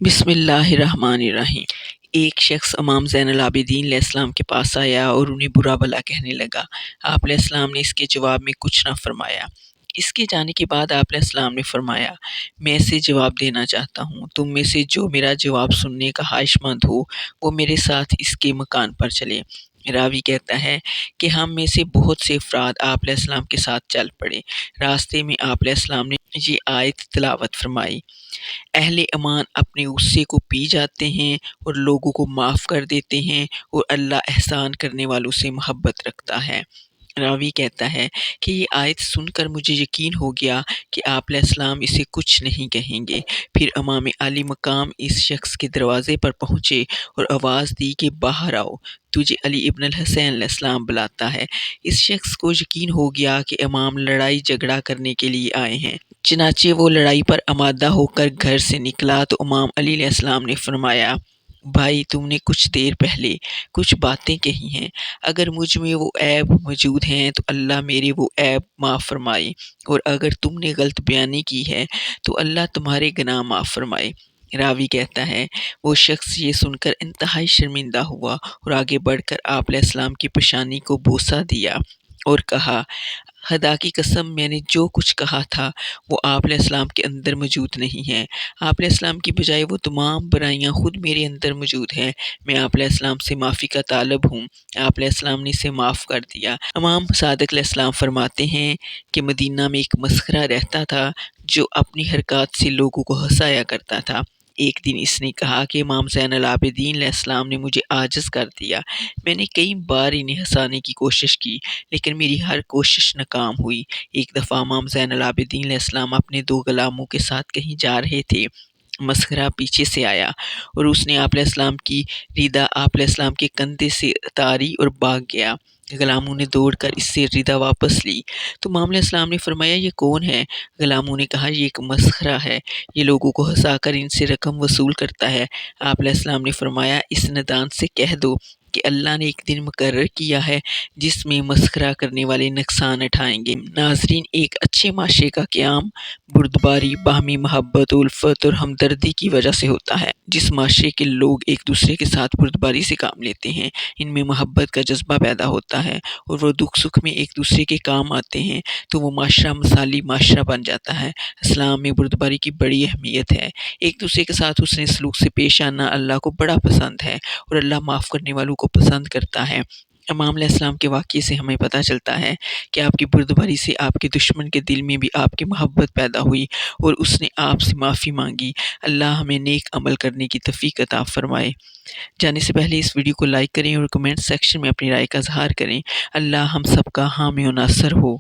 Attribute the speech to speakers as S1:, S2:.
S1: بسم اللہ الرحمن الرحیم۔ ایک شخص امام زین العابدین علیہ السلام کے پاس آیا اور انہیں برا بھلا کہنے لگا۔ آپ علیہ السلام نے اس کے جواب میں کچھ نہ فرمایا۔ اس کے جانے کے بعد آپ علیہ السلام نے فرمایا، میں اسے جواب دینا چاہتا ہوں، تم میں سے جو میرا جواب سننے کا خواہش مند ہو وہ میرے ساتھ اس کے مکان پر چلے۔ راوی کہتا ہے کہ ہم میں سے بہت سے افراد آپ علیہ السلام کے ساتھ چل پڑے۔ راستے میں آپ علیہ السلام نے یہ آیت تلاوت فرمائی، اہل ایمان اپنے غصے کو پی جاتے ہیں اور لوگوں کو معاف کر دیتے ہیں اور اللہ احسان کرنے والوں سے محبت رکھتا ہے۔ راوی کہتا ہے کہ یہ آیت سن کر مجھے یقین ہو گیا کہ آپ علیہ السلام اسے کچھ نہیں کہیں گے۔ پھر امام علی مقام اس شخص کے دروازے پر پہنچے اور آواز دی کہ باہر آؤ، تجھے علی ابن الحسین علیہ السلام بلاتا ہے۔ اس شخص کو یقین ہو گیا کہ امام لڑائی جھگڑا کرنے کے لیے آئے ہیں، چنانچہ وہ لڑائی پر آمادہ ہو کر گھر سے نکلا تو امام علی علیہ السلام نے فرمایا، بھائی تم نے کچھ دیر پہلے کچھ باتیں کہی ہیں، اگر مجھ میں وہ عیب موجود ہیں تو اللہ میرے وہ عیب معاف فرمائے، اور اگر تم نے غلط بیانی کی ہے تو اللہ تمہارے گناہ معاف فرمائے۔ راوی کہتا ہے وہ شخص یہ سن کر انتہائی شرمندہ ہوا اور آگے بڑھ کر آپ علیہ السلام کی پیشانی کو بوسہ دیا اور کہا، خدا کی قسم میں نے جو کچھ کہا تھا وہ آپ علیہ السلام کے اندر موجود نہیں ہے، آپ علیہ السلام کی بجائے وہ تمام برائیاں خود میرے اندر موجود ہیں، میں آپ علیہ السلام سے معافی کا طالب ہوں۔ آپ علیہ السلام نے اسے معاف کر دیا۔ امام صادق علیہ السلام فرماتے ہیں کہ مدینہ میں ایک مسخرہ رہتا تھا جو اپنی حرکات سے لوگوں کو ہنسایا کرتا تھا۔ ایک دن اس نے کہا کہ امام زین العابدین علیہ السلام نے مجھے عاجز کر دیا، میں نے کئی بار انہیں ہنسانے کی کوشش کی لیکن میری ہر کوشش ناکام ہوئی۔ ایک دفعہ امام زین العابدین علیہ السلام اپنے دو غلاموں کے ساتھ کہیں جا رہے تھے، مسخرہ پیچھے سے آیا اور اس نے آپ علیہ السلام کی ردا آپ علیہ السلام کے کندھے سے اتاری اور بھاگ گیا۔ غلاموں نے دوڑ کر اس سے ردا واپس لی تو امام علیہ السلام نے فرمایا، یہ کون ہے؟ غلاموں نے کہا، یہ ایک مسخرہ ہے، یہ لوگوں کو ہنسا کر ان سے رقم وصول کرتا ہے۔ آپ علیہ السلام نے فرمایا، اس ندان سے کہہ دو کہ اللہ نے ایک دن مقرر کیا ہے جس میں مسخرہ کرنے والے نقصان اٹھائیں گے۔ ناظرین، ایک اچھے معاشرے کا قیام بردباری، باہمی محبت، الفت اور ہمدردی کی وجہ سے ہوتا ہے۔ جس معاشرے کے لوگ ایک دوسرے کے ساتھ بردباری سے کام لیتے ہیں، ان میں محبت کا جذبہ پیدا ہوتا ہے اور وہ دکھ سکھ میں ایک دوسرے کے کام آتے ہیں تو وہ معاشرہ مثالی معاشرہ بن جاتا ہے۔ اسلام میں بردباری کی بڑی اہمیت ہے۔ ایک دوسرے کے ساتھ حسن سلوک سے پیش آنا اللہ کو بڑا پسند ہے اور اللہ معاف کرنے والوں کو پسند کرتا ہے۔ امام علیہ السلام کے واقعے سے ہمیں پتہ چلتا ہے کہ آپ کی بردباری سے آپ کے دشمن کے دل میں بھی آپ کی محبت پیدا ہوئی اور اس نے آپ سے معافی مانگی۔ اللہ ہمیں نیک عمل کرنے کی توفیق عطا فرمائے۔ جانے سے پہلے اس ویڈیو کو لائک کریں اور کمنٹ سیکشن میں اپنی رائے کا اظہار کریں۔ اللہ ہم سب کا حامی و ناصر ہو۔